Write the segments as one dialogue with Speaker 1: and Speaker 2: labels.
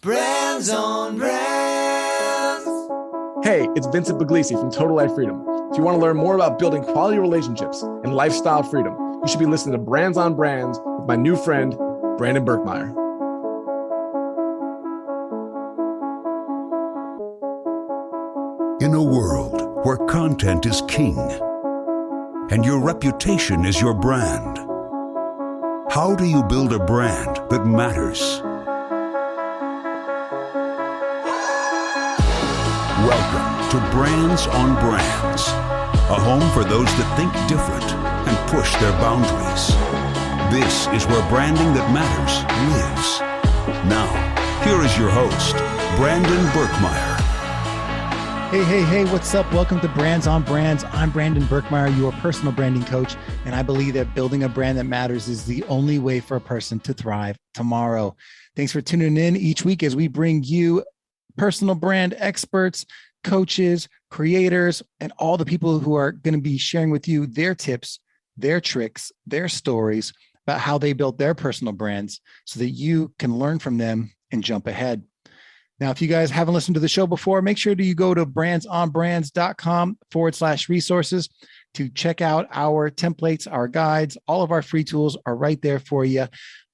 Speaker 1: Brands on Brands.
Speaker 2: Hey, it's Vincent Pugliese from Total Life Freedom. If you want to learn more about building quality relationships and lifestyle freedom, you should be listening to Brands on Brands with my new friend, Brandon Burkmeyer.
Speaker 3: In a world where content is king and your reputation is your brand, how do you build a brand that matters? Welcome to Brands on Brands, a home for those that think different and push their boundaries. This is where branding that matters lives. Now, here is your host, Brandon Burkmeyer.
Speaker 4: Hey, what's up? Welcome to Brands on Brands. I'm Brandon Burkmeyer, your personal branding coach, and I believe that building a brand that matters is the only way for a person to thrive tomorrow. Thanks for tuning in each week as we bring you personal brand experts, coaches, creators, and all the people who are going to be sharing with you their tips, their tricks, their stories about how they built their personal brands so that you can learn from them and jump ahead. Now, if you guys haven't listened to the show before, make sure that you go to brandsonbrands.com/resources to check out our templates, our guides. All of our free tools are right there for you.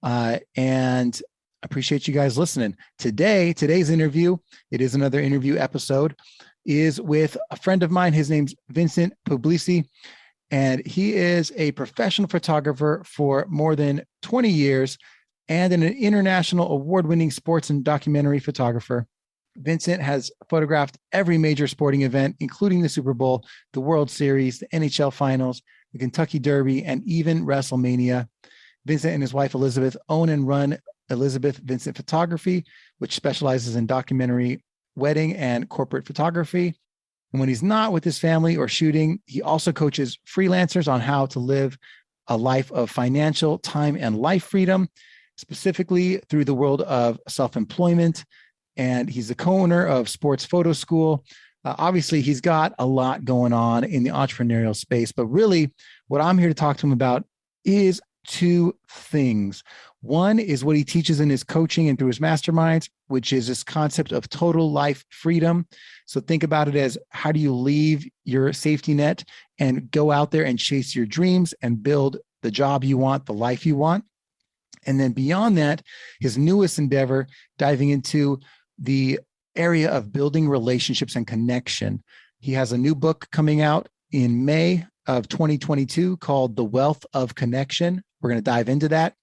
Speaker 4: And appreciate you guys listening. Today's interview, it is another interview episode, is with a friend of mine. His name's Vincent Pugliese, and he is a professional photographer for more than 20 years and an international award-winning sports and documentary photographer. Vincent has photographed every major sporting event, including the Super Bowl, the World Series, the NHL Finals, the Kentucky Derby, and even WrestleMania. Vincent and his wife, Elizabeth, own and run Elizabeth Vincent Photography, which specializes in documentary, wedding, and corporate photography. And when he's not with his family or shooting, he also coaches freelancers on how to live a life of financial, time, and life freedom, specifically through the world of self-employment. And he's the co-owner of Sports Photo School. Obviously, he's got a lot going on in the entrepreneurial space, but really what I'm here to talk to him about is two things. One is what he teaches in his coaching and through his masterminds, which is this concept of total life freedom. So think about it as, how do you leave your safety net and go out there and chase your dreams and build the job you want, the life you want? And then beyond that, his newest endeavor, diving into the area of building relationships and connection. He has a new book coming out in May of 2022 called The Wealth of Connection. We're going to dive into that.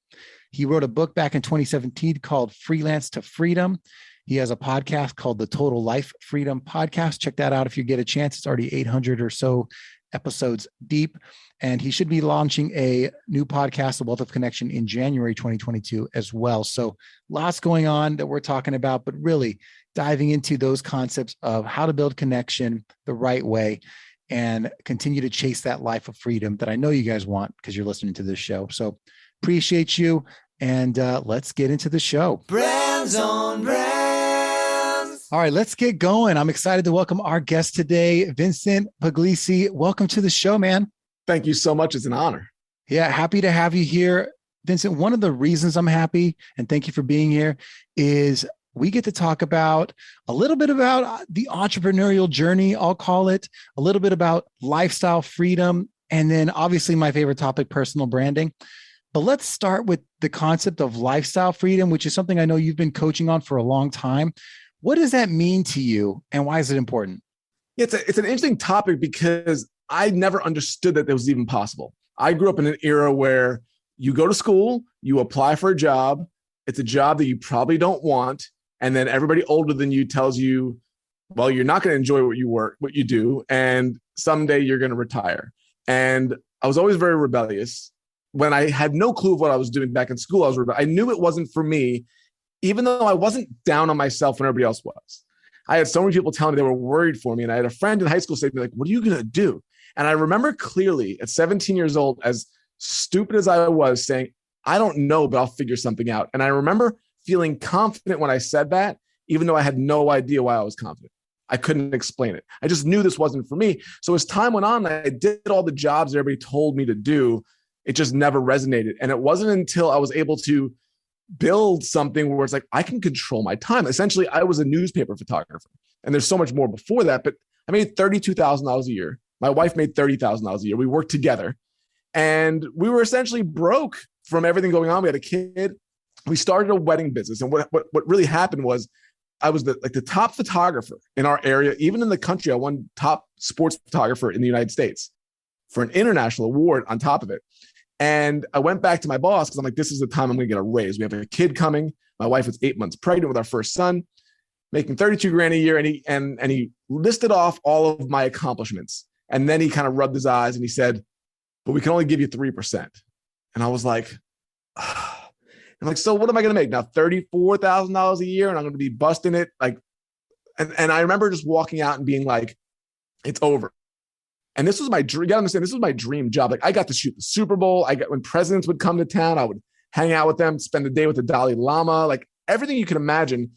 Speaker 4: He wrote a book back in 2017 called Freelance to Freedom. He has a podcast called the Total Life Freedom Podcast. Check that out if you get a chance. It's already 800 or so episodes deep. And he should be launching a new podcast, The Wealth of Connection, in January 2022 as well. So lots going on that we're talking about, but really diving into those concepts of how to build connection the right way and continue to chase that life of freedom that I know you guys want because you're listening to this show. So appreciate you. And let's get into the show.
Speaker 1: Brands on Brands.
Speaker 4: All right, let's get going. I'm excited to welcome our guest today, Vincent Pugliese. Welcome to the show, man.
Speaker 2: Thank you so much. It's an honor.
Speaker 4: Yeah, happy to have you here. Vincent, one of the reasons I'm happy, and thank you for being here, is we get to talk about a little bit about the entrepreneurial journey, I'll call it, a little bit about lifestyle freedom, and then obviously my favorite topic, personal branding. But let's start with the concept of lifestyle freedom, which is something I know you've been coaching on for a long time. What does that mean to you, and why is it important?
Speaker 2: It's an interesting topic because I never understood that was even possible. I grew up in an era where you go to school, you apply for a job, it's a job that you probably don't want, and then everybody older than you tells you, well, you're not going to enjoy what you do, and someday you're going to retire. And I was always very rebellious. When I had no clue of what I was doing back in school, I knew it wasn't for me, even though I wasn't down on myself when everybody else was. I had so many people telling me they were worried for me. And I had a friend in high school say to me, like, what are you going to do? And I remember clearly at 17 years old, as stupid as I was, saying, I don't know, but I'll figure something out. And I remember feeling confident when I said that, even though I had no idea why I was confident. I couldn't explain it. I just knew this wasn't for me. So as time went on, I did all the jobs everybody told me to do. It just never resonated. And it wasn't until I was able to build something where it's like, I can control my time. Essentially, I was a newspaper photographer. And there's so much more before that, but I made $32,000 a year. My wife made $30,000 a year. We worked together and we were essentially broke from everything going on. We had a kid. We started a wedding business. And what really happened was I was the top photographer in our area. Even in the country, I won top sports photographer in the United States for an international award on top of it. And I went back to my boss because I'm like, this is the time I'm going to get a raise. We have a kid coming. My wife was 8 months pregnant with our first son, making 32 grand a year. And he listed off all of my accomplishments. And then he kind of rubbed his eyes and he said, but we can only give you 3%. And I was like, I'm like, so what am I going to make now? $34,000 a year, and I'm going to be busting it. Like, and I remember just walking out and being like, it's over. And this was my dream. You gotta understand, this was my dream job. Like, I got to shoot the Super Bowl. When presidents would come to town, I would hang out with them, spend the day with the Dalai Lama, like everything you can imagine.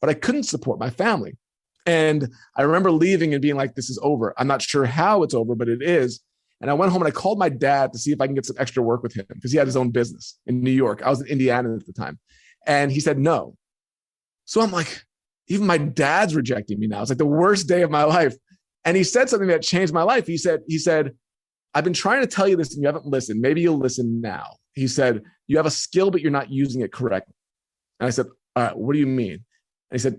Speaker 2: But I couldn't support my family. And I remember leaving and being like, this is over. I'm not sure how it's over, but it is. And I went home and I called my dad to see if I can get some extra work with him because he had his own business in New York. I was in Indiana at the time. And he said no. So I'm like, even my dad's rejecting me now. It's like the worst day of my life. And he said something that changed my life. He said, I've been trying to tell you this and you haven't listened. Maybe you'll listen now. He said, you have a skill, but you're not using it correctly. And I said, all right, what do you mean? And he said,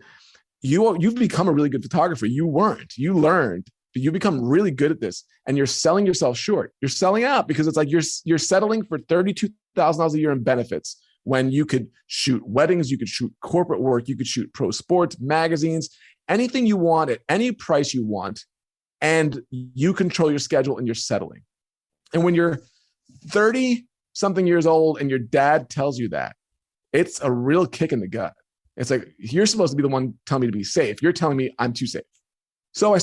Speaker 2: you've become a really good photographer. You weren't. You learned. But you become really good at this and you're selling yourself short. You're selling out because it's like you're settling for $32,000 a year in benefits when you could shoot weddings, you could shoot corporate work, you could shoot pro sports, magazines, anything you want at any price you want, and you control your schedule and you're settling. And when you're 30 something years old and your dad tells you that, it's a real kick in the gut. It's like, you're supposed to be the one telling me to be safe. You're telling me I'm too safe. So I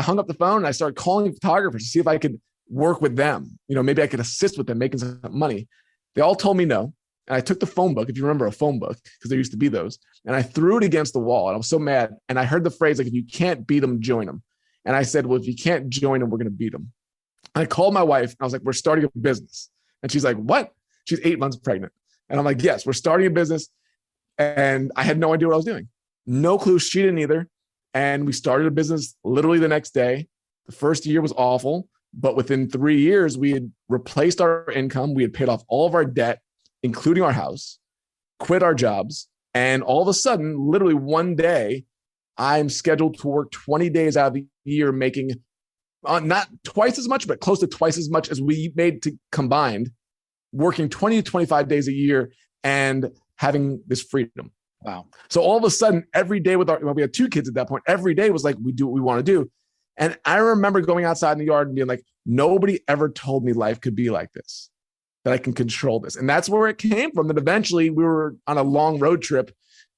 Speaker 2: hung up the phone and I started calling photographers to see if I could work with them. You know, maybe I could assist with them making some money. They all told me no. And I took the phone book, if you remember a phone book, because there used to be those, and I threw it against the wall. And I was so mad. And I heard the phrase, like, if you can't beat them, join them. And I said, well, if you can't join them, we're going to beat them. And I called my wife and I was like, we're starting a business. And she's like, what? She's 8 months pregnant. And I'm like, yes, we're starting a business. And I had no idea what I was doing. No clue. She didn't either. And we started a business literally the next day. The first year was awful, but within 3 years, we had replaced our income. We had paid off all of our debt, including our house, quit our jobs. And all of a sudden, literally one day, I'm scheduled to work 20 days out of the year, making not twice as much, but close to twice as much as we made combined, working 20 to 25 days a year and having this freedom.
Speaker 4: Wow.
Speaker 2: So all of a sudden, every day we had 2 kids at that point, every day was like, we do what we want to do. And I remember going outside in the yard and being like, nobody ever told me life could be like this, that I can control this. And that's where it came from. That eventually we were on a long road trip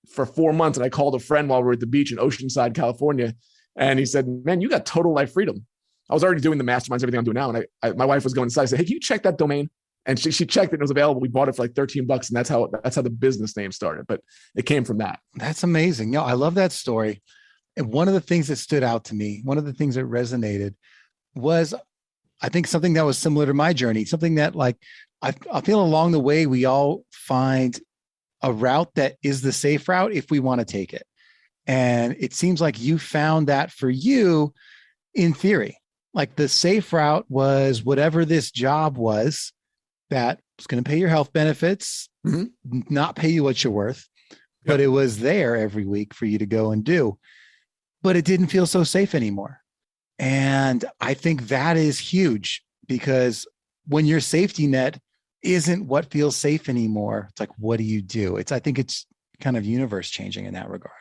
Speaker 2: for 4 months. And I called a friend while we were at the beach in Oceanside, California. And he said, man, you got total life freedom. I was already doing the masterminds, everything I'm doing now. And my wife was going inside. I said, hey, can you check that domain? And she checked it and it was available. We bought it for like $13. And that's how the business name started. But it came from that.
Speaker 4: That's amazing. No, I love that story. And one of the things that stood out to me, one of the things that resonated was, I think, something that was similar to my journey, something that, like, I feel along the way, we all find a route that is the safe route if we want to take it. And it seems like you found that for you in theory. Like, the safe route was whatever this job was that was going to pay your health benefits, not pay you what you're worth, but it was there every week for you to go and do. But it didn't feel so safe anymore. And I think that is huge, because when your safety net isn't what feels safe anymore, it's like, what do you do? I think it's kind of universe changing in that regard.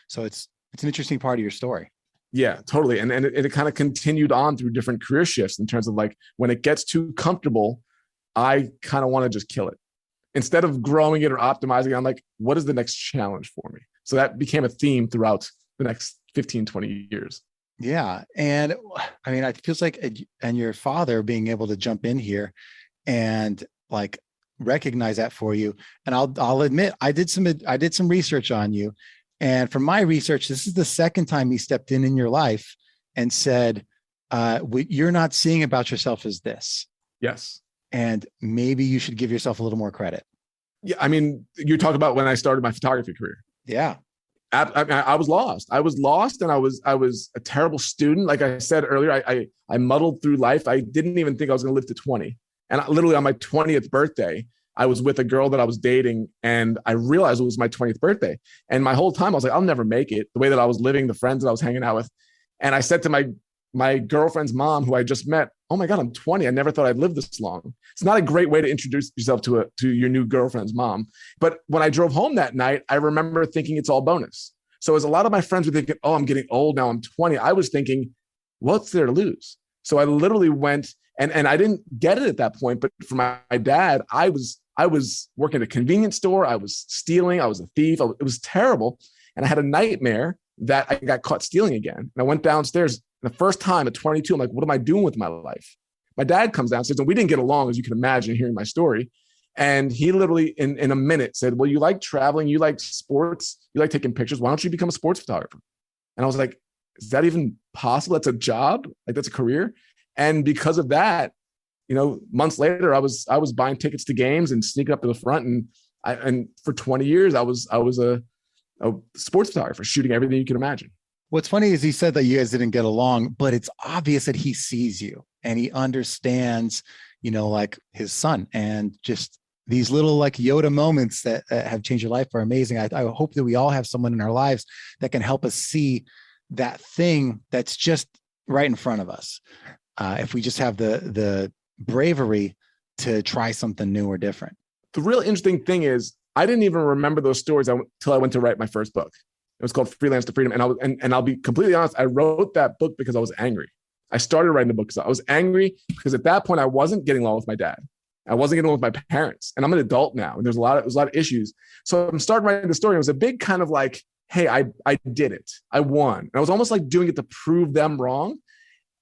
Speaker 4: So it's an interesting part of your story.
Speaker 2: Yeah, totally. And it kind of continued on through different career shifts in terms of, like, when it gets too comfortable, I kind of want to just kill it. Instead of growing it or optimizing it, I'm like, what is the next challenge for me? So that became a theme throughout the next 15, 20 years.
Speaker 4: Yeah. And I mean, it feels like, and your father being able to jump in here and, like, recognize that for you. And I'll admit, I did some research on you. And from my research, this is the second time he stepped in your life and said, what you're not seeing about yourself is this.
Speaker 2: Yes.
Speaker 4: And maybe you should give yourself a little more credit.
Speaker 2: Yeah, I mean, you talk about when I started my photography career.
Speaker 4: Yeah.
Speaker 2: I was lost. I was lost, and I was a terrible student. Like I said earlier, I muddled through life. I didn't even think I was going to live to 20. And literally on my 20th birthday, I was with a girl that I was dating, and I realized it was my 20th birthday. And my whole time I was like, I'll never make it. The way that I was living, the friends that I was hanging out with, and I said to my girlfriend's mom, who I just met, "Oh my God, I'm 20. I never thought I'd live this long." It's not a great way to introduce yourself to your new girlfriend's mom. But when I drove home that night, I remember thinking it's all bonus. So as a lot of my friends were thinking, "Oh, I'm getting old now, I'm 20," I was thinking, what's there to lose? So I literally went, and I didn't get it at that point. But for my dad, I was working at a convenience store. I was stealing. I was a thief. It was terrible. And I had a nightmare that I got caught stealing again. And I went downstairs. The first time at 22, I'm like, what am I doing with my life? My dad comes downstairs, and we didn't get along, as you can imagine, hearing my story. And he literally, in a minute, said, well, you like traveling, you like sports, you like taking pictures. Why don't you become a sports photographer? And I was like, is that even possible? That's a job? Like, that's a career? And because of that, months later, I was buying tickets to games and sneaking up to the front. And for 20 years, I was a sports photographer, shooting everything you can imagine.
Speaker 4: What's funny is he said that you guys didn't get along, but it's obvious that he sees you and he understands, like his son, and just these little like Yoda moments that have changed your life are amazing. I hope that we all have someone in our lives that can help us see that thing that's just right in front of us. If we just have the bravery to try something new or different.
Speaker 2: The real interesting thing is I didn't even remember those stories until I went to write my first book. It was called Freelance to Freedom. And I'll be completely honest, I wrote that book because I was angry. I started writing the book because I was angry, because at that point I wasn't getting along with my dad. I wasn't getting along with my parents. And I'm an adult now, and there's a lot of issues. So I'm starting writing the story. It was a big kind of like, hey, I did it. I won. And I was almost like doing it to prove them wrong.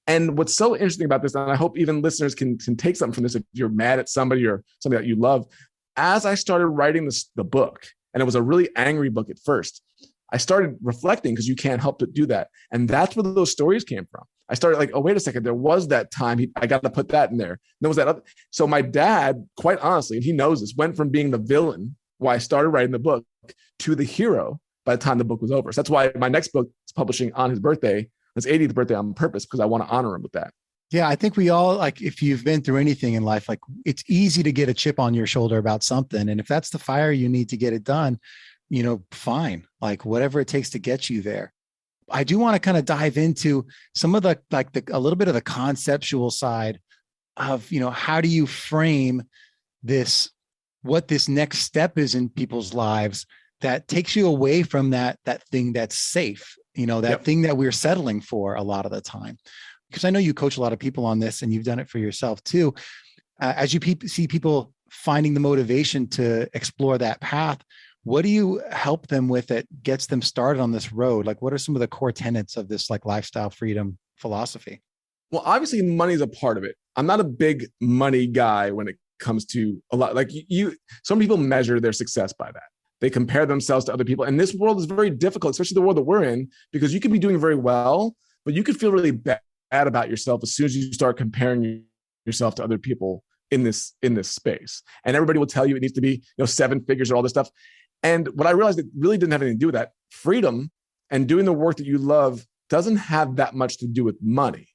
Speaker 2: And what's so interesting about this, and I hope even listeners can take something from this, if you're mad at somebody or something that you love, as I started writing the book, and it was a really angry book at first, I started reflecting, because you can't help but do that. And that's where those stories came from. I started like, oh, wait a second, there was that time. I got to put that in there. There was that other. So my dad, quite honestly, and he knows this, went from being the villain while I started writing the book to the hero by the time the book was over. So that's why my next book is publishing on his birthday, his 80th birthday, on purpose, because I want to honor him with that.
Speaker 4: Yeah, I think we all, like, if you've been through anything in life, like, it's easy to get a chip on your shoulder about something. And if that's the fire you need to get it done, fine, like whatever it takes to get you there. I do want to kind of dive into some of a little bit of the conceptual side of, how do you frame this, what this next step is in people's lives that takes you away from that thing that's safe, that thing that we're settling for a lot of the time. Because I know you coach a lot of people on this, and you've done it for yourself too. As you see people finding the motivation to explore that path, what do you help them with that gets them started on this road? Like, what are some of the core tenets of this like lifestyle freedom philosophy?
Speaker 2: Well, obviously money is a part of it. I'm not a big money guy when it comes to a lot. Like some people measure their success by that. They compare themselves to other people. And this world is very difficult, especially the world that we're in, because you could be doing very well, but you could feel really bad about yourself as soon as you start comparing yourself to other people in this space. And everybody will tell you it needs to be, 7 figures or all this stuff. And what I realized, it really didn't have anything to do with that. Freedom and doing the work that you love doesn't have that much to do with money.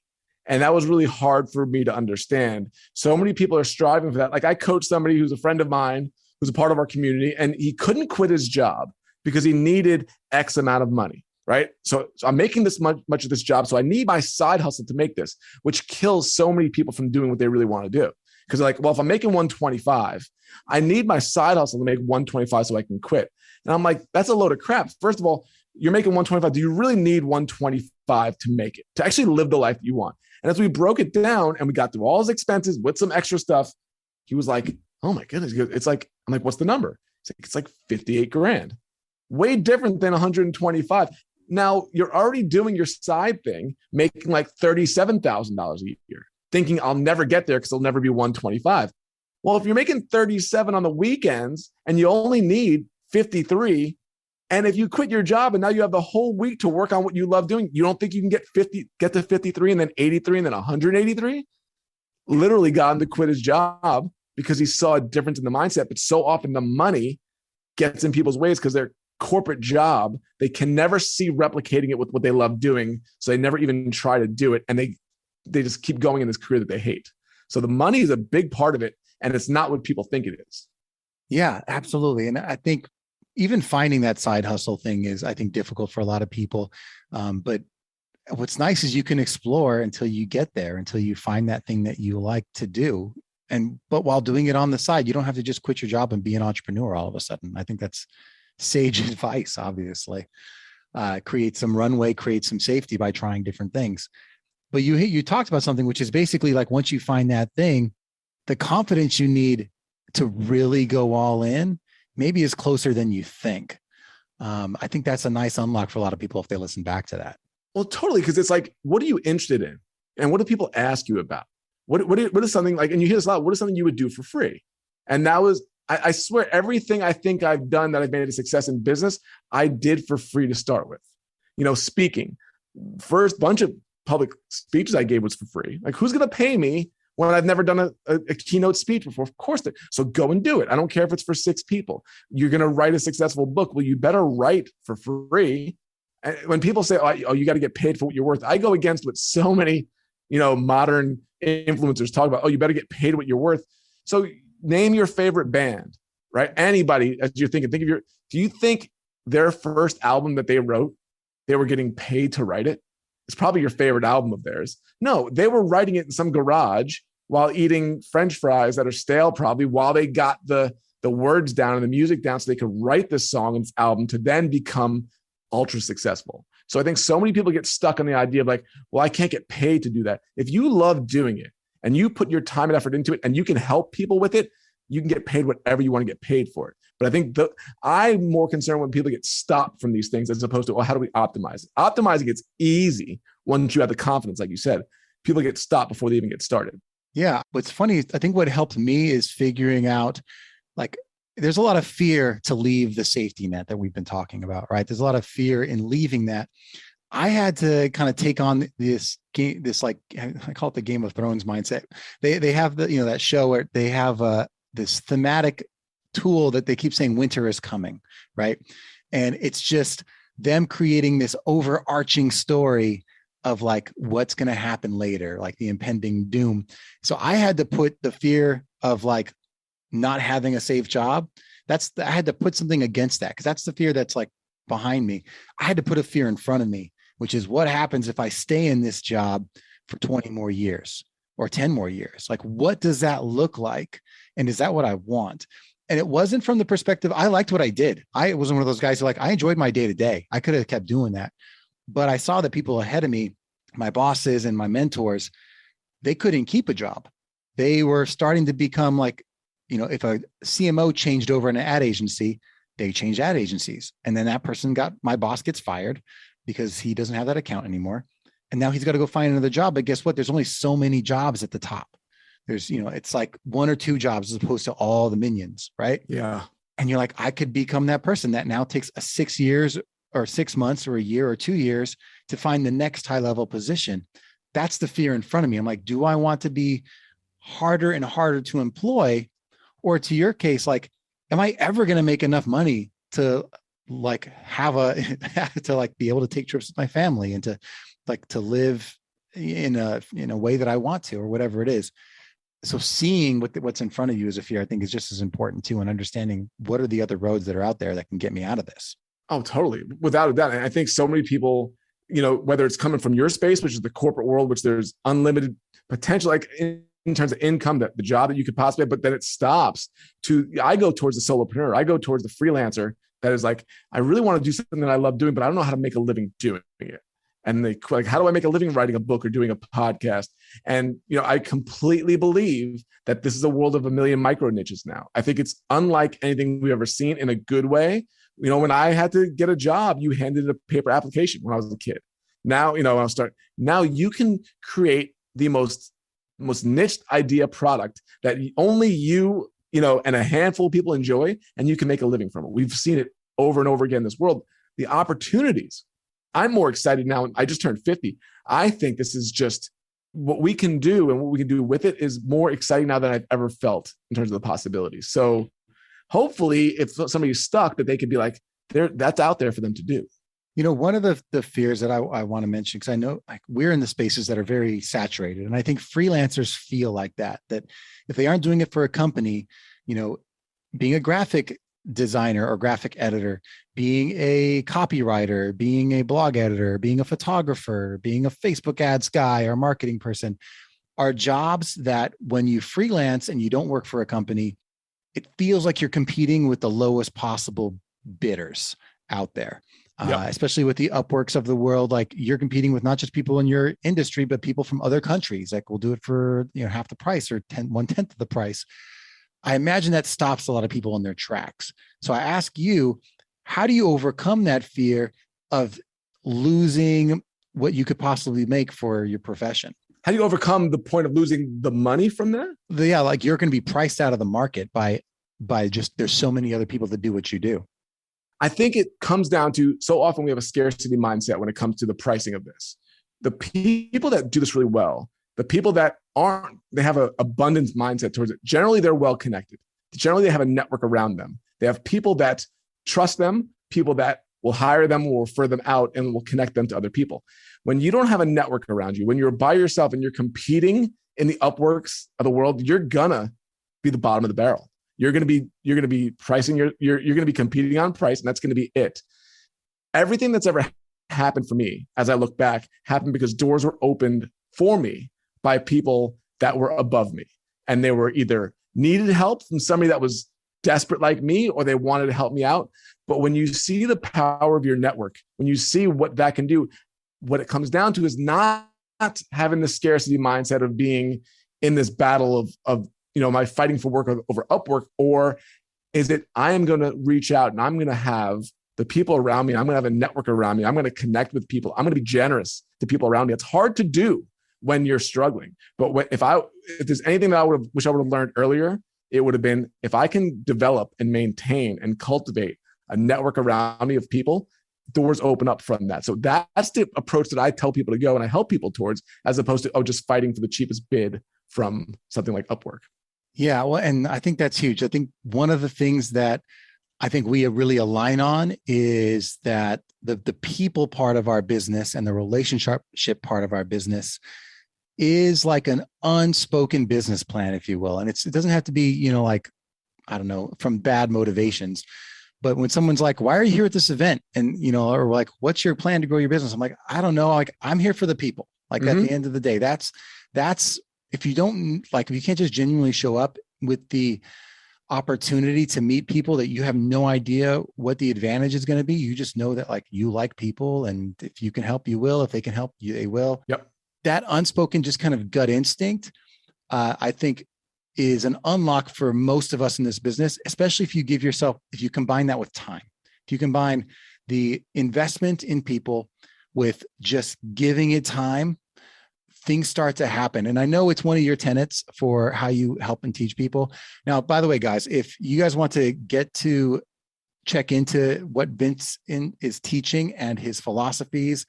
Speaker 2: And that was really hard for me to understand. So many people are striving for that. Like, I coached somebody who's a friend of mine, who's a part of our community, and he couldn't quit his job because he needed X amount of money, right? So I'm making this much of this job, so I need my side hustle to make this, which kills so many people from doing what they really want to do. Because they're like, well, if I'm making 125, I need my side hustle to make 125 so I can quit. And I'm like, that's a load of crap. First of all, you're making 125. Do you really need 125 to make it, to actually live the life you want? And as we broke it down and we got through all his expenses with some extra stuff, he was like, oh my goodness. It's like, I'm like, what's the number? It's like 58 grand. Way different than 125. Now you're already doing your side thing, making like $37,000 a year, thinking I'll never get there because it'll never be 125. Well, if you're making 37 on the weekends and you only need 53, and if you quit your job and now you have the whole week to work on what you love doing, you don't think you can get to 53 and then 83 and then 183? Literally got him to quit his job because he saw a difference in the mindset. But so often the money gets in people's ways because their corporate job, they can never see replicating it with what they love doing. So they never even try to do it. And they just keep going in this career that they hate. So the money is a big part of it. And it's not what people think it is.
Speaker 4: Yeah, absolutely. And I think even finding that side hustle thing is, I think, difficult for a lot of people. But what's nice is you can explore until you get there, until you find that thing that you like to do. But while doing it on the side, you don't have to just quit your job and be an entrepreneur all of a sudden. I think that's sage advice, obviously. Create some runway, create some safety by trying different things. But you talked about something, which is basically like, once you find that thing, the confidence you need to really go all in maybe is closer than you think. I think that's a nice unlock for a lot of people if they listen back to that.
Speaker 2: Well, totally. Because it's like, what are you interested in? And what do people ask you about? What is something like, and you hear this a lot, what is something you would do for free? And that was, I swear, everything I think I've done that I've made a success in business, I did for free to start with. Speaking. First bunch of public speeches I gave was for free. Like, who's going to pay me when I've never done a keynote speech before? Of course. So go and do it. I don't care if it's for 6 people. You're going to write a successful book. Well, you better write for free. And when people say, oh, you got to get paid for what you're worth, I go against what so many, modern influencers talk about. Oh, you better get paid what you're worth. So name your favorite band, right? Anybody, as you're thinking, do you think their first album that they wrote, they were getting paid to write it? It's probably your favorite album of theirs. No, they were writing it in some garage while eating French fries that are stale, probably, while they got the words down and the music down so they could write this song and this album to then become ultra successful. So I think so many people get stuck on the idea of like, well, I can't get paid to do that. If you love doing it and you put your time and effort into it and you can help people with it, you can get paid whatever you want to get paid for it. But I think I'm more concerned when people get stopped from these things as opposed to, well, how do we optimize it? Optimizing it's easy once you have the confidence, like you said. People get stopped before they even get started.
Speaker 4: Yeah. What's funny, I think what helped me is figuring out, like, there's a lot of fear to leave the safety net that we've been talking about, right? There's a lot of fear in leaving that. I had to kind of take on this game, like, I call it the Game of Thrones mindset. They have that show where they have this thematic tool that they keep saying winter is coming, right? And it's just them creating this overarching story of like what's going to happen later, like the impending doom. So I had to put the fear of like not having a safe job. I had to put something against that, because that's the fear that's like behind me. I had to put a fear in front of me, which is what happens if I stay in this job for 20 more years or 10 more years? Like, what does that look like? And is that what I want? And it wasn't from the perspective, I liked what I did. I was one of those guys who I enjoyed my day to day. I could have kept doing that. But I saw that people ahead of me, my bosses and my mentors, they couldn't keep a job. They were starting to become like, if a CMO changed over in an ad agency, they changed ad agencies. And then my boss gets fired because he doesn't have that account anymore. And now he's got to go find another job. But guess what? There's only so many jobs at the top. There's, it's like 1 or 2 jobs as opposed to all the minions, right?
Speaker 2: Yeah.
Speaker 4: And you're like, I could become that person that now takes 6 years or 6 months or a year or 2 years to find the next high level position. That's the fear in front of me. I'm like, do I want to be harder and harder to employ? Or to your case, like, am I ever going to make enough money to like be able to take trips with my family and to live in a way that I want to, or whatever it is. So seeing what's in front of you as a fear, I think, is just as important too, and understanding what are the other roads that are out there that can get me out of this.
Speaker 2: Oh, totally. Without a doubt. And I think so many people, whether it's coming from your space, which is the corporate world, which there's unlimited potential, like in terms of income, that the job that you could possibly have, but then it stops I go towards the solopreneur. I go towards the freelancer that is like, I really want to do something that I love doing, but I don't know how to make a living doing it. And how do I make a living writing a book or doing a podcast? And, I completely believe that this is a world of a million micro niches now. I think it's unlike anything we've ever seen in a good way. When I had to get a job, you handed a paper application when I was a kid. Now, now you can create the most niched idea product that only you, and a handful of people enjoy, and you can make a living from it. We've seen it over and over again in this world. The opportunities. I'm more excited now. I just turned 50. I think this is just what we can do and what we can do with it is more exciting now than I've ever felt in terms of the possibilities. So hopefully if somebody's stuck, that they could be like, that's out there for them to do.
Speaker 4: One of the fears that I want to mention, because I know like we're in the spaces that are very saturated. And I think freelancers feel like that if they aren't doing it for a company, being a graphic designer or graphic editor, being a copywriter, being a blog editor, being a photographer, being a Facebook ads guy or marketing person are jobs that when you freelance and you don't work for a company, it feels like you're competing with the lowest possible bidders out there.
Speaker 2: Yep.
Speaker 4: Especially with the Upworks of the world, like you're competing with not just people in your industry, but people from other countries. Like we'll do it for half the price or 1/10 of the price. I imagine that stops a lot of people in their tracks. So I ask you, how do you overcome that fear of losing what you could possibly make for your profession?
Speaker 2: How do you overcome the point of losing the money from that?
Speaker 4: Yeah, like you're going to be priced out of the market by just there's so many other people that do what you do.
Speaker 2: I think it comes down to, so often we have a scarcity mindset when it comes to the pricing of this. The people that do this really well, the people that aren't, they have an abundance mindset towards it. Generally, they're well connected. Generally, they have a network around them. They have people that trust them, people that will hire them, will refer them out, and will connect them to other people. When you don't have a network around you, when you're by yourself and you're competing in the Upworks of the world, you're gonna be the bottom of the barrel. You're going to be pricing you're going to be competing on price, and that's going to be it. Everything that's ever happened for me, as I look back, happened because doors were opened for me by people that were above me, and they were either needed help from somebody that was desperate like me, or they wanted to help me out. But when you see the power of your network, when you see what that can do, what it comes down to is not having the scarcity mindset of being in this battle of am I fighting for work over Upwork, or is it I am going to reach out and I'm going to have the people around me, I'm going to have a network around me, I'm going to connect with people, I'm going to be generous to people around me. It's hard to do when you're struggling. But if there's anything that I wish I would have learned earlier, it would have been, if I can develop and maintain and cultivate a network around me of people, doors open up from that. So that's the approach that I tell people to go and I help people towards, as opposed to just fighting for the cheapest bid from something like Upwork.
Speaker 4: Yeah, well, and I think that's huge. I think one of the things that I think we really align on is that the people part of our business and the relationship part of our business is like an unspoken business plan, if you will. And it doesn't have to be, like, I don't know, from bad motivations. But when someone's like, why are you here at this event? And, or like, what's your plan to grow your business? I'm like, I don't know. Like, I'm here for the people. Like at the end of the day, that's if you can't just genuinely show up with the opportunity to meet people that you have no idea what the advantage is going to be. You just know that like you like people, and if you can help, you will. If they can help you, they will.
Speaker 2: Yep.
Speaker 4: That unspoken, just kind of gut instinct, I think is an unlock for most of us in this business, especially if you combine that with time, if you combine the investment in people with just giving it time, things start to happen. And I know it's one of your tenets for how you help and teach people. Now, by the way, guys, if you guys want to get to check into what Vince is teaching and his philosophies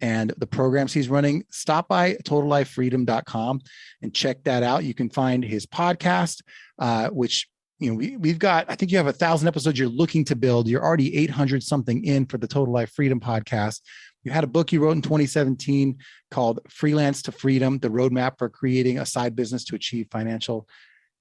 Speaker 4: and the programs he's running, stop by totallifefreedom.com and check that out. You can find his podcast, which we've got, I think you have 1,000 episodes you're looking to build. You're already 800 something in for the Total Life Freedom podcast. You had a book you wrote in 2017 called Freelance to Freedom, the roadmap for creating a side business to achieve financial,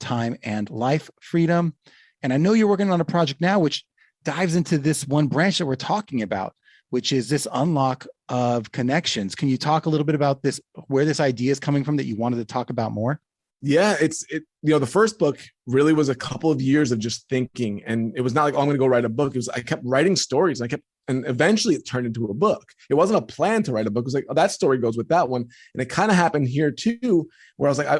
Speaker 4: time, and life freedom. And I know you're working on a project now, which dives into this one branch that we're talking about, which is this unlock of connections. Can you talk a little bit about this, where this idea is coming from that you wanted to talk about more?
Speaker 2: Yeah, the first book really was a couple of years of just thinking, and it was not like, oh, I'm going to go write a book. It was, I kept writing stories, and eventually it turned into a book. It wasn't a plan to write a book. It was like, oh, that story goes with that one. And it kind of happened here too, where I was like, I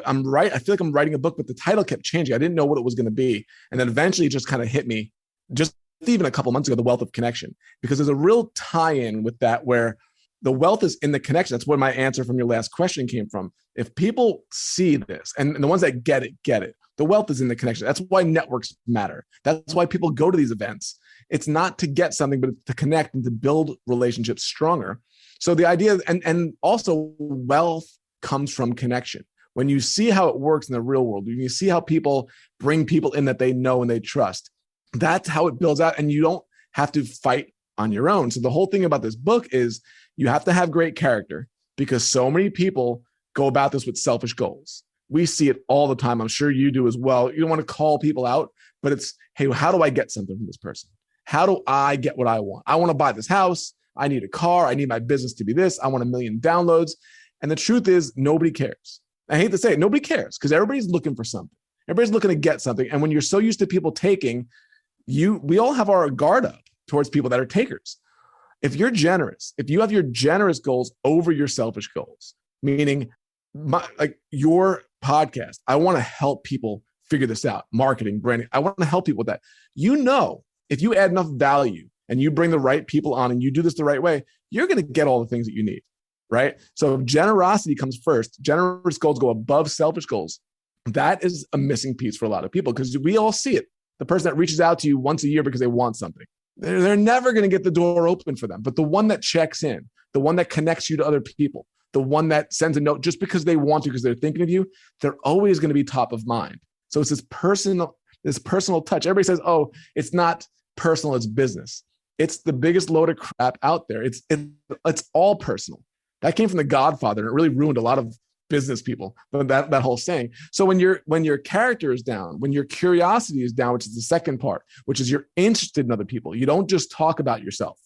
Speaker 2: feel like I'm writing a book, but the title kept changing. I didn't know what it was going to be. And then eventually it just kind of hit me, just even a couple months ago, the wealth of connection, because there's a real tie-in with that, where the wealth is in the connection. That's where my answer from your last question came from. If people see this, and the ones that get it, the wealth is in the connection. That's why networks matter. That's why people go to these events. It's not to get something, but to connect and to build relationships stronger. So the idea, and also wealth comes from connection. When you see how it works in the real world, when you see how people bring people in that they know and they trust, that's how it builds out. And you don't have to fight on your own. So the whole thing about this book is you have to have great character, because so many people go about this with selfish goals. We see it all the time. I'm sure you do as well. You don't want to call people out, but it's, hey, how do I get something from this person? How do I get what I want? I want to buy this house. I need a car. I need my business to be this. I want 1 million downloads. And the truth is, nobody cares. I hate to say it, nobody cares, because everybody's looking for something. Everybody's looking to get something. And when you're so used to people taking, we all have our guard up towards people that are takers. If you're generous, if you have your generous goals over your selfish goals, meaning like your podcast, I want to help people figure this out, marketing, branding. I want to help people with that. If you add enough value and you bring the right people on and you do this the right way, you're going to get all the things that you need, right? So if generosity comes first, generous goals go above selfish goals. That is a missing piece for a lot of people, because we all see it. The person that reaches out to you once a year because they want something, they're never going to get the door open for them. But the one that checks in, the one that connects you to other people, the one that sends a note just because they want to, because they're thinking of you, they're always going to be top of mind. So it's this personal touch. Everybody says, oh, it's not personal, it's business. It's the biggest load of crap out there. It's all personal. That came from The Godfather, and it really ruined a lot of business people, that whole saying. So when your character is down, when your curiosity is down, which is the second part, which is you're interested in other people, you don't just talk about yourself.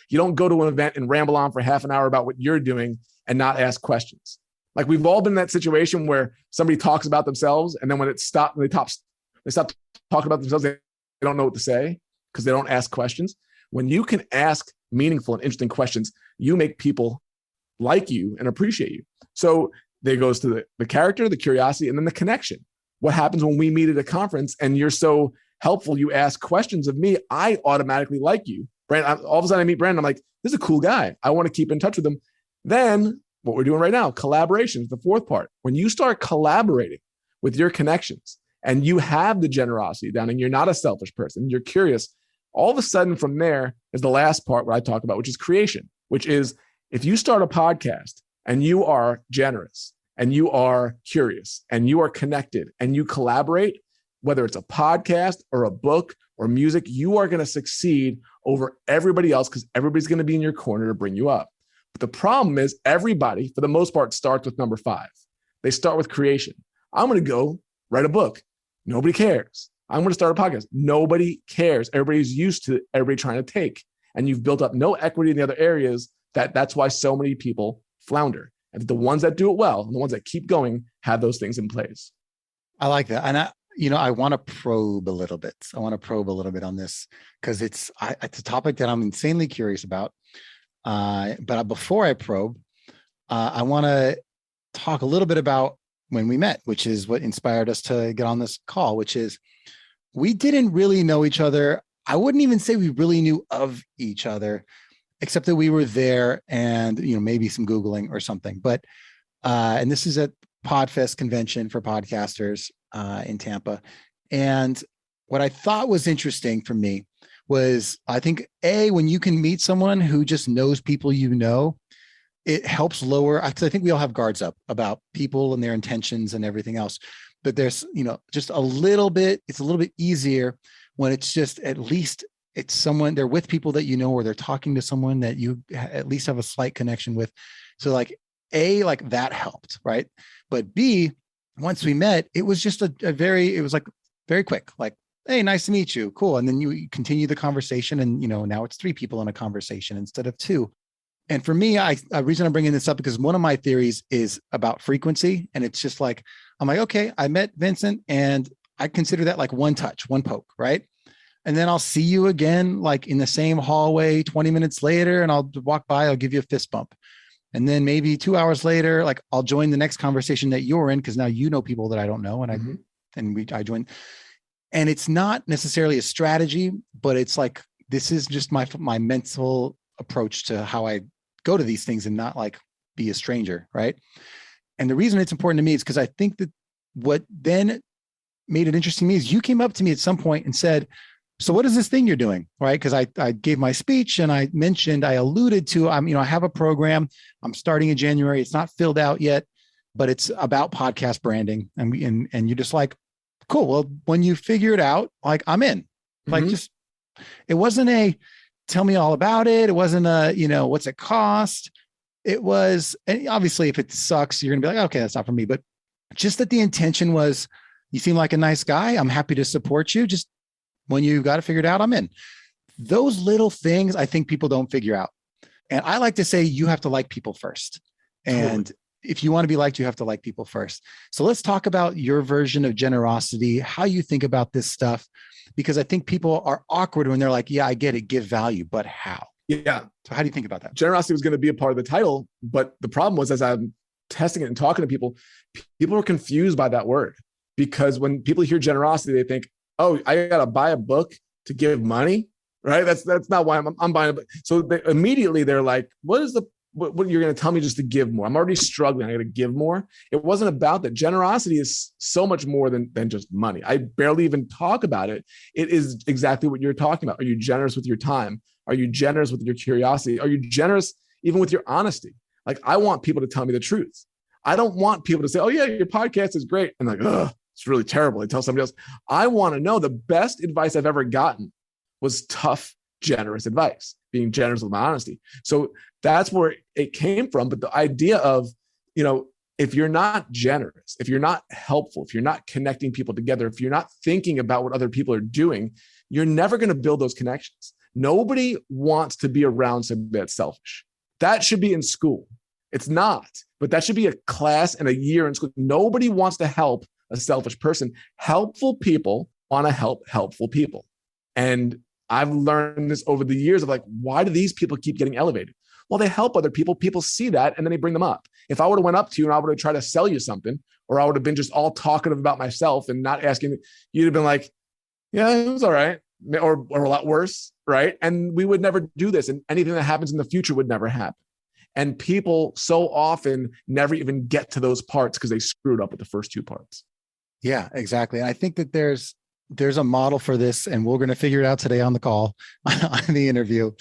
Speaker 2: You don't go to an event and ramble on for half an hour about what you're doing and not ask questions. Like, we've all been in that situation where somebody talks about themselves, and then when they stop talking about themselves, they don't know what to say because they don't ask questions. When you can ask meaningful and interesting questions, you make people like you and appreciate you. So there goes to the character, the curiosity, and then the connection. What happens when we meet at a conference and you're so helpful, you ask questions of me, I automatically like you. Brandon, all of a sudden I meet Brandon, I'm like, this is a cool guy. I want to keep in touch with him. Then what we're doing right now, collaboration is the fourth part. When you start collaborating with your connections and you have the generosity down and you're not a selfish person, you're curious, all of a sudden from there is the last part where I talk about, which is creation, which is if you start a podcast and you are generous and you are curious and you are connected and you collaborate, whether it's a podcast or a book or music, you are going to succeed over everybody else because everybody's going to be in your corner to bring you up. But the problem is everybody, for the most part, starts with number 5. They start with creation. I'm going to go write a book. Nobody cares. I'm going to start a podcast. Nobody cares. Everybody's used to everybody trying to take. And you've built up no equity in the other areas. That's why so many people flounder. And the ones that do it well and the ones that keep going have those things in place. I like that. And I want to probe a little bit. I want to probe a little bit on this because it's a topic that I'm insanely curious about. But before I probe, I want to talk a little bit about when we met, which is what inspired us to get on this call, which is we didn't really know each other. I wouldn't even say we really knew of each other, except that we were there and, maybe some Googling or something. But, and this is at PodFest convention for podcasters in Tampa. And what I thought was interesting for me was, I think, when you can meet someone who just knows people, it helps lower, because I think we all have guards up about people and their intentions and everything else. But there's, just it's a little bit easier when it's just, at least it's someone, they're with people that or they're talking to someone that you at least have a slight connection with. So like that helped, right? But B, once we met, it was just it was like very quick, like, hey, nice to meet you. Cool. And then you continue the conversation and, now it's 3 people in a conversation instead of 2. And for me, the reason I'm bringing this up because one of my theories is about frequency. And it's just like, I'm like, okay, I met Vincent and I consider that like one touch, one poke, right? And then I'll see you again, like in the same hallway 20 minutes later, and I'll walk by, I'll give you a fist bump. And then maybe 2 hours later, like I'll join the next conversation that you're in because now you know people that I don't know. And I join. And it's not necessarily a strategy, but it's like, this is just my mental approach to how I go to these things and not like be a stranger, right? And the reason it's important to me is because I think that what then made it interesting to me is you came up to me at some point and said, so what is this thing you're doing, right? Because I gave my speech and I alluded to, I have a program. I'm starting in January. It's not filled out yet.
Speaker 4: but it's about podcast branding. And you're just like, cool. Well, when you figure it out, like I'm in. Like just, it wasn't a tell me all about it. It wasn't a, what's it cost? It was, and obviously if it sucks, you're gonna be like, okay, that's not for me. But just that the intention was, you seem like a nice guy. I'm happy to support you. Just when you got it figured out, I'm in. Those little things I think people don't figure out. And I like to say you have to like people first. And if you want to be liked, you have to like people first. So let's talk about your version of generosity, how you think about this stuff, because I think people are awkward when they're like, yeah, I get it, give value, but how?
Speaker 2: Yeah.
Speaker 4: So how do you think about that?
Speaker 2: Generosity was going to be a part of the title, but the problem was, as I'm testing it and talking to people, people are confused by that word, because when people hear generosity, they think, oh, I got to buy a book to give money, right? That's not why I'm buying a book. So immediately they're like, what you're going to tell me just to give more? I'm already struggling. I got to give more. It wasn't about that. Generosity is so much more than just money. I barely even talk about it. It is exactly what you're talking about. Are you generous with your time? Are you generous with your curiosity? Are you generous even with your honesty? Like, I want people to tell me the truth. I don't want people to say, oh yeah, your podcast is great. And like, ugh, it's really terrible. I tell somebody else. I want to know the best advice I've ever gotten was tough, generous advice, being generous with my honesty. So that's where it came from. But the idea of, if you're not generous, if you're not helpful, if you're not connecting people together, if you're not thinking about what other people are doing, you're never going to build those connections. Nobody wants to be around somebody that's selfish. That should be in school. It's not, but that should be a class and a year in school. Nobody wants to help a selfish person. Helpful people want to help helpful people. And I've learned this over the years of like, why do these people keep getting elevated? Well, they help other people. People see that, and then they bring them up. If I would have went up to you and I would have tried to sell you something, or I would have been just all talkative about myself and not asking, you'd have been like, yeah, it was all right. Or a lot worse, right? And we would never do this. And anything that happens in the future would never happen. And people so often never even get to those parts because they screwed up with the first two parts.
Speaker 4: Yeah, exactly. And I think that there's a model for this, and we're going to figure it out today on the call, on the interview.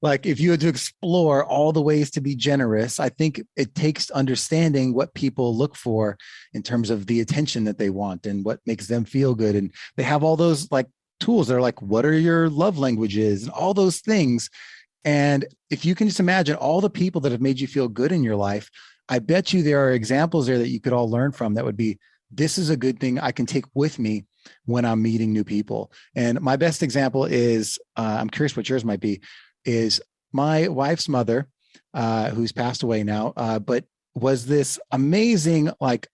Speaker 4: Like, if you had to explore all the ways to be generous, I think it takes understanding what people look for in terms of the attention that they want and what makes them feel good. And they have all those like tools that are like, what are your love languages and all those things. And if you can just imagine all the people that have made you feel good in your life, I bet you there are examples there that you could all learn from that would be, this is a good thing I can take with me when I'm meeting new people. And my best example is, I'm curious what yours might be, is my wife's mother, who's passed away now, but was this amazing like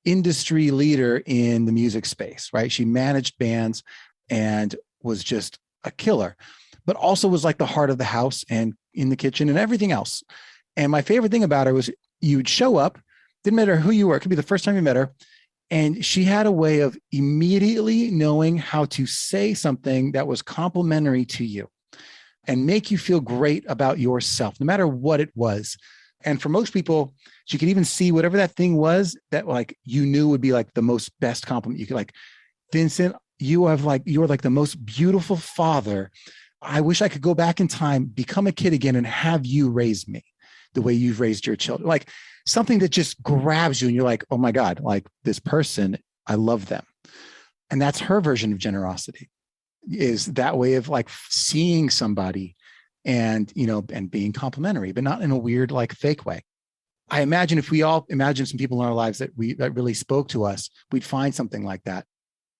Speaker 4: industry leader in the music space, right? She managed bands and was just a killer, but also was like the heart of the house and in the kitchen and everything else. And my favorite thing about her was you'd show up, didn't matter who you were. It could be the first time you met her. And she had a way of immediately knowing how to say something that was complimentary to you and make you feel great about yourself, no matter what it was. And for most people, she could even see whatever that thing was that like you knew would be like the most best compliment. You could like, Vincent, you are like the most beautiful father. I wish I could go back in time, become a kid again, and have you raise me the way you've raised your children. Like something that just grabs you and you're like, oh my God, like this person, I love them. And that's her version of generosity, is that way of like seeing somebody and, and being complimentary, but not in a weird, like fake way. I imagine if we all imagine some people in our lives that really spoke to us, we'd find something like that.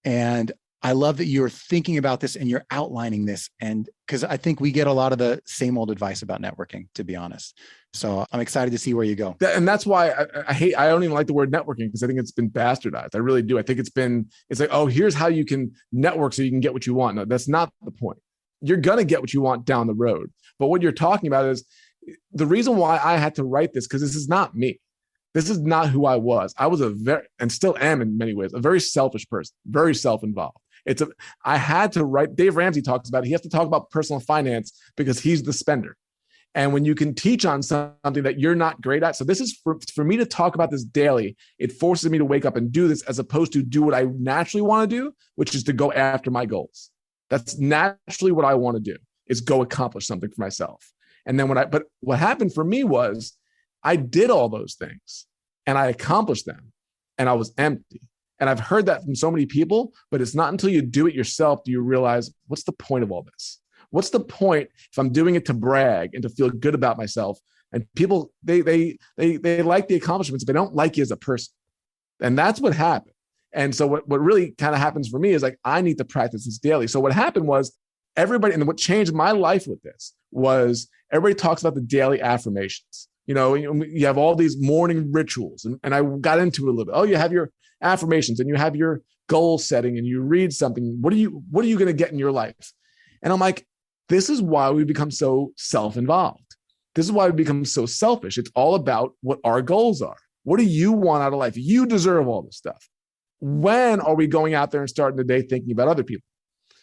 Speaker 4: And I love that you're thinking about this and you're outlining this. And because I think we get a lot of the same old advice about networking, to be honest. So I'm excited to see where you go.
Speaker 2: And that's why I don't even like the word networking, because I think it's been bastardized. I really do. I think it's like, oh, here's how you can network so you can get what you want. No, that's not the point. You're going to get what you want down the road. But what you're talking about is the reason why I had to write this, because this is not me. This is not who I was. I was and still am in many ways, a very selfish person, very self-involved. I had to write, Dave Ramsey talks about it. He has to talk about personal finance because he's the spender. And when you can teach on something that you're not great at, so this is for me to talk about this daily, it forces me to wake up and do this as opposed to do what I naturally want to do, which is to go after my goals. That's naturally what I want to do, is go accomplish something for myself. And then but what happened for me was I did all those things. and I accomplished them and I was empty. And I've heard that from so many people, but it's not until you do it yourself do you realize, what's the point of all this? What's the point if I'm doing it to brag and to feel good about myself? And people, they like the accomplishments, but they don't like you as a person. And that's what happened. And so what really kind of happens for me is like, I need to practice this daily. So what happened was everybody, and what changed my life with this was everybody talks about the daily affirmations. You have all these morning rituals, and I got into it a little bit. Oh, you have your affirmations and you have your goal setting and you read something. What are you going to get in your life? And I'm like, this is why we become so self-involved. This is why we become so selfish. It's all about what our goals are. What do you want out of life? You deserve all this stuff. When are we going out there and starting the day thinking about other people?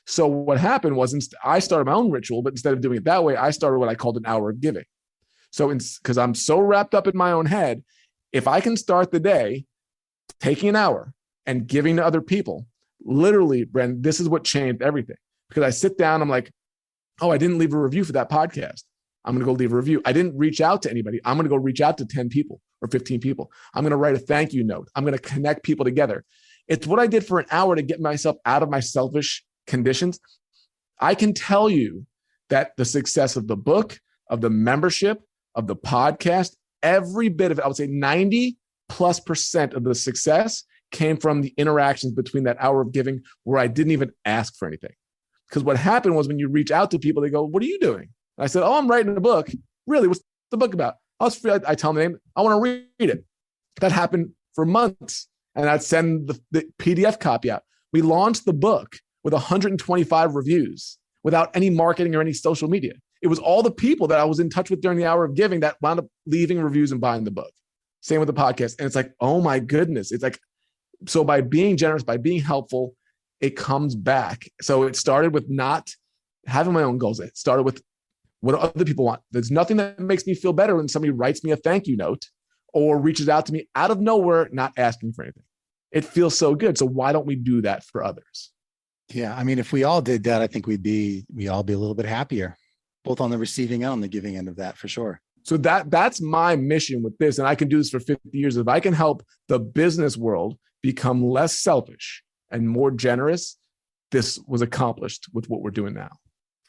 Speaker 2: So what happened was I started my own ritual, but instead of doing it that way, I started what I called an hour of giving. So because I'm so wrapped up in my own head, if I can start the day taking an hour and giving to other people, literally, Bren, this is what changed everything. Because I sit down, I'm like, oh, I didn't leave a review for that podcast. I'm going to go leave a review. I didn't reach out to anybody. I'm going to go reach out to 10 people or 15 people. I'm going to write a thank you note. I'm going to connect people together. It's what I did for an hour to get myself out of my selfish conditions. I can tell you that the success of the book, of the membership, of the podcast, every bit of it, I would say 90+% of the success came from the interactions between that hour of giving where I didn't even ask for anything. Because what happened was when you reach out to people, they go, what are you doing? And I said, oh, I'm writing a book. Really? What's the book about? I tell them the name. I want to read it. That happened for months. And I'd send the PDF copy out. We launched the book with 125 reviews without any marketing or any social media. It was all the people that I was in touch with during the hour of giving that wound up leaving reviews and buying the book. Same with the podcast. And it's like, oh my goodness. It's like, so by being generous, by being helpful, it comes back. So it started with not having my own goals. It started with what other people want. There's nothing that makes me feel better when somebody writes me a thank you note or reaches out to me out of nowhere, not asking for anything. It feels so good. So why don't we do that for others?
Speaker 4: Yeah. I mean, if we all did that, I think we'd all be a little bit happier, both on the receiving and on the giving end of that, for sure.
Speaker 2: So that's my mission with this. And I can do this for 50 years. If I can help the business world become less selfish and more generous, this was accomplished with what we're doing now.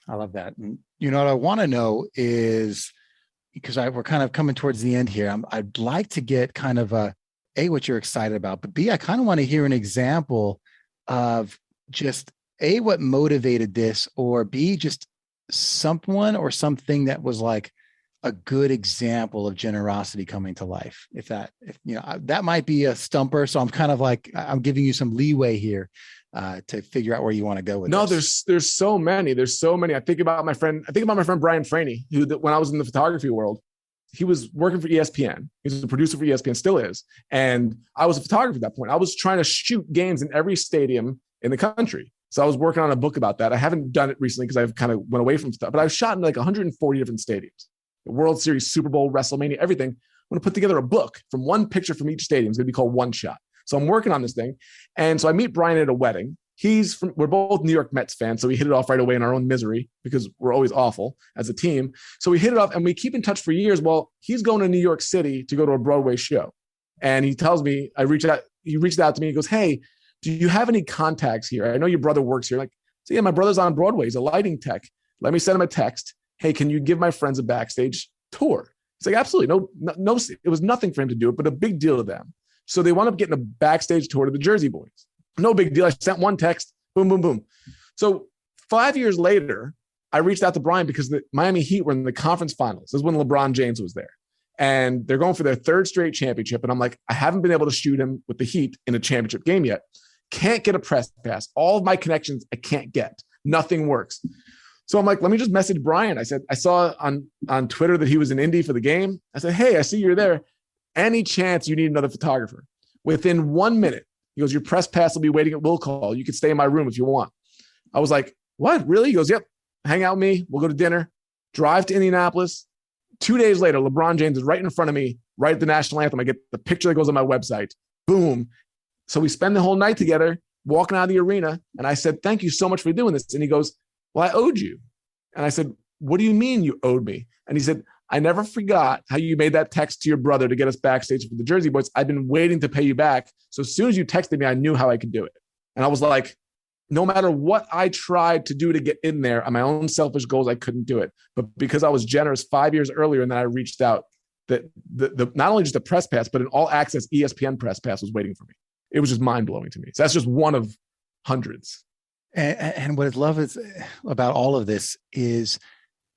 Speaker 4: I love that. And what I want to know is, because we're kind of coming towards the end here, I'd like to get kind of A, what you're excited about, but B, I kind of want to hear an example of just A, what motivated this, or B, just someone or something that was like a good example of generosity coming to life. If that might be a stumper. So I'm kind of like, I'm giving you some leeway here to figure out where you want to go with this.
Speaker 2: There's so many. I think about my friend Brian Franey, who when I was in the photography world, he was working for ESPN. He was a producer for ESPN, still is. And I was a photographer at that point. I was trying to shoot games in every stadium in the country. So I was working on a book about that. I haven't done it recently because I've kind of went away from stuff, but I've shot in like 140 different stadiums. The World Series, Super Bowl, WrestleMania, everything. I'm going to put together a book from one picture from each stadium. It's going to be called One Shot. So I'm working on this thing. And so I meet Brian at a wedding. We're both New York Mets fans. So we hit it off right away in our own misery because we're always awful as a team. So we hit it off and we keep in touch for years. Well, he's going to New York City to go to a Broadway show. And he tells me, he reached out to me. He goes, hey, do you have any contacts here? I know your brother works here. Like, so yeah, my brother's on Broadway. He's a lighting tech. Let me send him a text. Hey, can you give my friends a backstage tour? He's like, absolutely. No, it was nothing for him to do it, but a big deal to them. So they wound up getting a backstage tour to the Jersey Boys. No big deal. I sent one text, boom, boom, boom. So 5 years later, I reached out to Brian because the Miami Heat were in the conference finals. This is when LeBron James was there. And they're going for their third straight championship. And I'm like, I haven't been able to shoot him with the Heat in a championship game yet. Can't get a press pass. All of my connections, I can't get. Nothing works. So I'm like, let me just message Brian. I said, I saw on Twitter that he was in Indy for the game. I said, hey, I see you're there. Any chance you need another photographer? Within 1 minute, he goes, your press pass will be waiting at will call. You can stay in my room if you want. I was like, what? Really? He goes, yep. Hang out with me. We'll go to dinner. Drive to Indianapolis. 2 days later, LeBron James is right in front of me, right at the national anthem. I get the picture that goes on my website. Boom. So we spend the whole night together, walking out of the arena. And I said, thank you so much for doing this. And he goes, well, I owed you. And I said, what do you mean you owed me? And he said, I never forgot how you made that text to your brother to get us backstage for the Jersey Boys. I've been waiting to pay you back. So as soon as you texted me, I knew how I could do it. And I was like, no matter what I tried to do to get in there on my own selfish goals, I couldn't do it. But because I was generous 5 years earlier and then I reached out, that the not only just the press pass, but an all access ESPN press pass was waiting for me. It was just mind blowing to me. So that's just one of hundreds.
Speaker 4: And what I love is about all of this is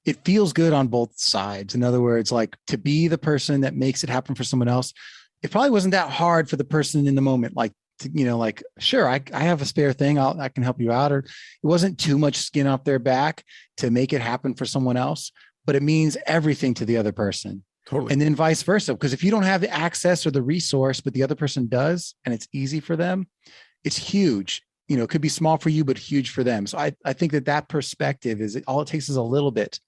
Speaker 4: it feels good on both sides. In other words, like to be the person that makes it happen for someone else. It probably wasn't that hard for the person in the moment. Like, like, sure, I have a spare thing. I can help you out. Or it wasn't too much skin off their back to make it happen for someone else, but it means everything to the other person.
Speaker 2: Totally.
Speaker 4: And then vice versa. Because if you don't have the access or the resource, but the other person does, and it's easy for them, it's huge. It could be small for you, but huge for them. So I think that perspective is all it takes is a little bit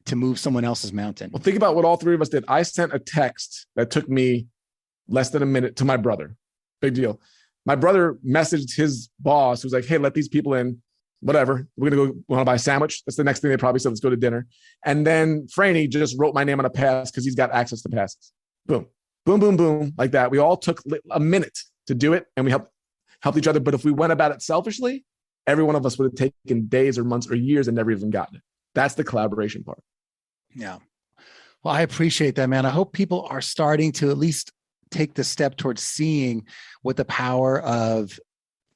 Speaker 4: to move someone else's mountain.
Speaker 2: Well, think about what all three of us did. I sent a text that took me less than a minute to my brother. Big deal. My brother messaged his boss, who was like, hey, let these people in. Whatever. We're going to go, want to buy a sandwich? That's the next thing they probably said, let's go to dinner. And then Franny just wrote my name on a pass because he's got access to passes. Boom, boom, boom, boom, like that. We all took a minute to do it and we helped each other. But if we went about it selfishly, every one of us would have taken days or months or years and never even gotten it. That's the collaboration part.
Speaker 4: Yeah. Well, I appreciate that, man. I hope people are starting to at least take the step towards seeing what the power of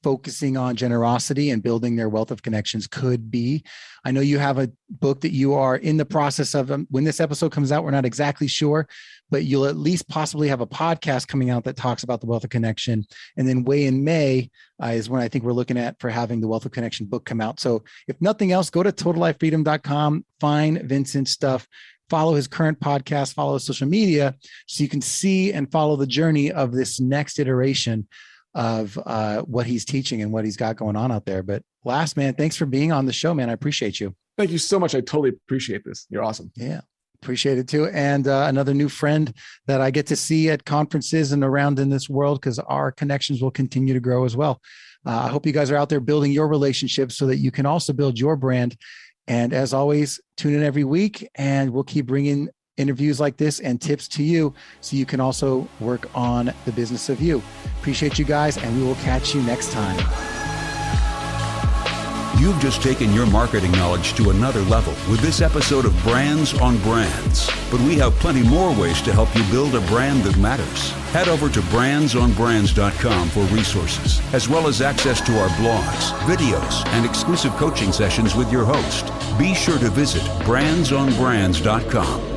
Speaker 4: focusing on generosity and building their wealth of connections could be. I know you have a book that you are in the process of. When this episode comes out, we're not exactly sure, but you'll at least possibly have a podcast coming out that talks about the wealth of connection. And then way in May is when I think we're looking at for having the wealth of connection book come out. So if nothing else, go to totallifefreedom.com, find Vincent's stuff, follow his current podcast, follow his social media, so you can see and follow the journey of this next iteration of what he's teaching and what he's got going on out there. But last, man, thanks for being on the show, man. I appreciate you.
Speaker 2: Thank you so much. I totally appreciate this. You're awesome.
Speaker 4: Yeah, appreciate it too. And another new friend that I get to see at conferences and around in this world, because our connections will continue to grow as well. I hope you guys are out there building your relationships so that you can also build your brand. And as always, tune in every week and we'll keep bringing interviews like this and tips to you so you can also work on the business of you. Appreciate you guys, and we will catch you next time.
Speaker 3: You've just taken your marketing knowledge to another level with this episode of Brands on Brands. But we have plenty more ways to help you build a brand that matters. Head over to brandsonbrands.com for resources, as well as access to our blogs, videos, and exclusive coaching sessions with your host. Be sure to visit brandsonbrands.com.